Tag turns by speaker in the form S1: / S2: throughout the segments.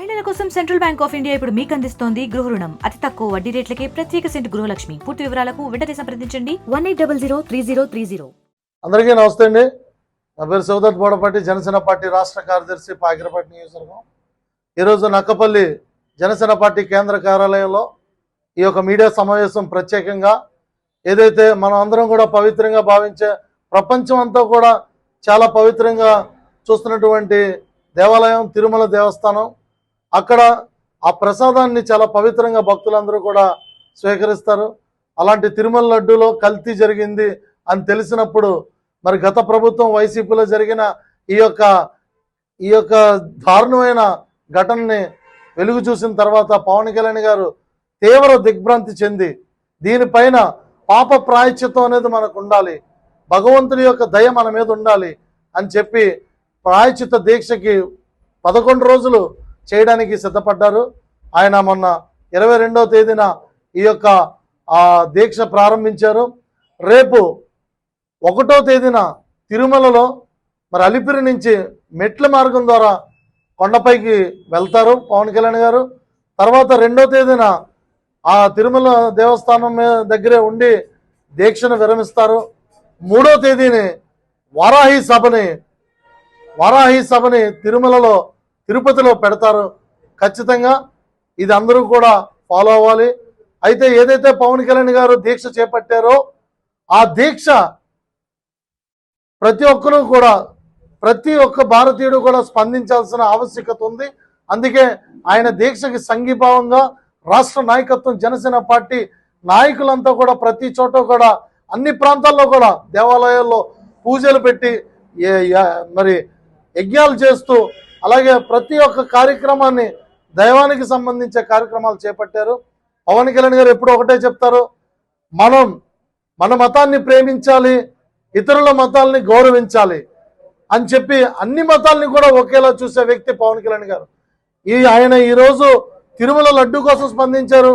S1: మహిళల కోసం central bank of India ఇప్పుడు మీకు అందిస్తోంది గృహ రుణం. అతి తక్కువ వడ్డీ రేట్లకే ప్రత్యేక సెంటు గృహలక్ష్మి. పూర్తి వివరాలకు వెంటనే సంప్రదించండి 18003030.
S2: అందరికీ నమస్తే అండి. నా పేరు సౌదత్ బోడపాటి, జనసేన పార్టీ రాష్ట్ర కార్యదర్శి, పాకిరపేట నియోజకవర్గం. ఈరోజు నక్కపల్లి జనసేన పార్టీ కేంద్ర కార్యాలయంలో ఈ యొక్క మీడియా సమావేశం ప్రత్యేకంగా ఏదైతే మనం అందరం కూడా పవిత్రంగా భావించే, ప్రపంచం అంతా కూడా చాలా పవిత్రంగా చూస్తున్నటువంటి దేవాలయం తిరుమల దేవస్థానం, అక్కడ ఆ ప్రసాదాన్ని చాలా పవిత్రంగా భక్తులందరూ కూడా స్వీకరిస్తారు. అలాంటి తిరుమల లడ్డూలో కల్తీ జరిగింది అని తెలిసినప్పుడు మరి గత ప్రభుత్వం వైసీపీలో జరిగిన ఈ యొక్క దారుణమైన ఘటనని వెలుగు చూసిన తర్వాత పవన్ కళ్యాణ్ గారు తీవ్ర దిగ్భ్రాంతి చెంది దీనిపైన పాప ప్రాయశ్చిత్తం అనేది మనకు ఉండాలి, భగవంతుని యొక్క దయ మన మీద ఉండాలి అని చెప్పి ప్రాయశ్చిత్త దీక్షకి 11 రోజులు చేయడానికి సిద్ధపడ్డారు. ఆయన మొన్న 22వ తేదీన ఈ యొక్క దీక్ష ప్రారంభించారు. రేపు 1వ తేదీన తిరుమలలో మరి అలిపిరి నుంచి మెట్ల మార్గం ద్వారా కొండపైకి వెళ్తారు పవన్ కళ్యాణ్ గారు. తర్వాత 2వ తేదీన ఆ తిరుమల దేవస్థానం దగ్గరే ఉండి దీక్షను విరమిస్తారు. 3వ తేదీని వారాహి సభని తిరుమలలో తిరుపతిలో పెడతారు. ఖచ్చితంగా ఇది అందరూ కూడా ఫాలో అవ్వాలి. అయితే ఏదైతే పవన్ కళ్యాణ్ గారు దీక్ష చేపట్టారో ఆ దీక్ష ప్రతి ఒక్క భారతీయుడు కూడా స్పందించాల్సిన ఆవశ్యకత ఉంది. అందుకే ఆయన దీక్షకి సంఘీభావంగా రాష్ట్ర నాయకత్వం, జనసేన పార్టీ నాయకులంతా కూడా ప్రతి చోట కూడా అన్ని ప్రాంతాల్లో కూడా దేవాలయాల్లో పూజలు పెట్టి మరి యజ్ఞాలు చేస్తూ అలాగే ప్రతి ఒక్క కార్యక్రమాన్ని దైవానికి సంబంధించే కార్యక్రమాలు చేపట్టారు. పవన్ కళ్యాణ్ గారు ఎప్పుడు ఒకటే చెప్తారు, మన మతాన్ని ప్రేమించాలి, ఇతరుల మతాల్ని గౌరవించాలి అని చెప్పి అన్ని మతాల్ని కూడా ఒకేలా చూసే వ్యక్తి పవన్ కళ్యాణ్ గారు. ఆయన ఈరోజు తిరుమల లడ్డు కోసం స్పందించారు.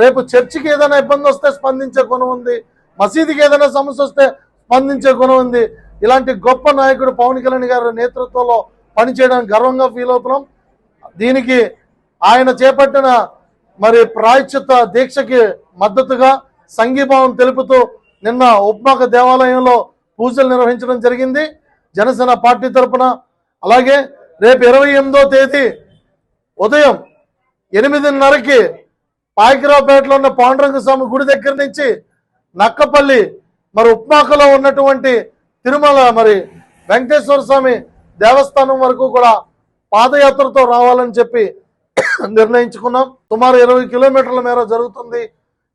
S2: రేపు చర్చికి ఏదైనా ఇబ్బంది వస్తే స్పందించే గుణం ఉంది, మసీదుకి ఏదైనా సమస్య వస్తే స్పందించే గుణం ఉంది. ఇలాంటి గొప్ప నాయకుడు పవన్ కళ్యాణ్ గారి నేతృత్వంలో పనిచేయడానికి గర్వంగా ఫీల్ అవుతున్నాం. దీనికి ఆయన చేపట్టిన మరి ప్రాయశ్చిత్త దీక్షకి మద్దతుగా సంఘీభావం తెలుపుతూ నిన్న ఉపమాక దేవాలయంలో పూజలు నిర్వహించడం జరిగింది జనసేన పార్టీ తరఫున. అలాగే రేపు 28వ తేదీ ఉదయం 8:30కి పాకిరావుపేటలో ఉన్న పాండురంగ స్వామి గుడి దగ్గర నుంచి నక్కపల్లి మరి ఉపమాకలో ఉన్నటువంటి తిరుమల మరి వెంకటేశ్వర స్వామి దేవస్థానం వరకు కూడా పాదయాత్రతో రావాలని చెప్పి నిర్ణయించుకున్నాం. సుమారు 20 కిలోమీటర్ల మేర జరుగుతుంది.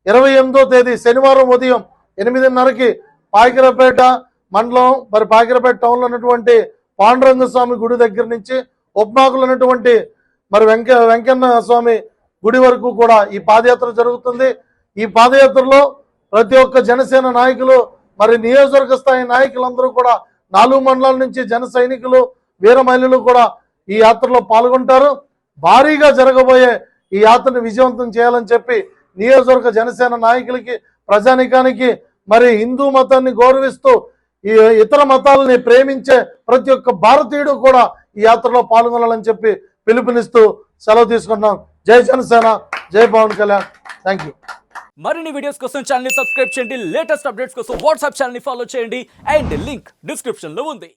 S2: 28వ తేదీ శనివారం ఉదయం 8:30కి పాకిరావుపేట మండలం మరి పాకిరావుపేట టౌన్లో ఉన్నటువంటి పాండురంగ స్వామి గుడి దగ్గర నుంచి ఉపమాకులు ఉన్నటువంటి మరి వెంకన్న స్వామి గుడి వరకు కూడా ఈ పాదయాత్ర జరుగుతుంది. ఈ పాదయాత్రలో ప్రతి ఒక్క జనసేన నాయకులు మరి నియోజకవర్గ స్థాయి నాయకులందరూ కూడా 4 మండలాల నుంచి జన సైనికులు, వీర మహిళలు కూడా ఈ యాత్రలో పాల్గొంటారు. భారీగా జరగబోయే ఈ యాత్రను విజయవంతం చేయాలని చెప్పి నియోజకవర్గ జనసేన నాయకులకి, ప్రజానికానికి మరి హిందూ మతాన్ని గౌరవిస్తూ ఈ ఇతర మతాలని ప్రేమించే ప్రతి ఒక్క భారతీయుడు కూడా ఈ యాత్రలో పాల్గొనాలని చెప్పి పిలుపునిస్తూ సెలవు తీసుకుంటున్నాం. జై జనసేన, జై పవన్ కళ్యాణ్. Thank you.
S3: మరిన్ని వీడియోస్ కోసం ఛానల్ ని సబ్స్క్రైబ్ చేయండి, లేటెస్ట్ అప్డేట్స్ కోసం వాట్సాప్ ఛానల్ ని ఫాలో చేయండి అండ్ లింక్ డిస్క్రిప్షన్ లో ఉంది.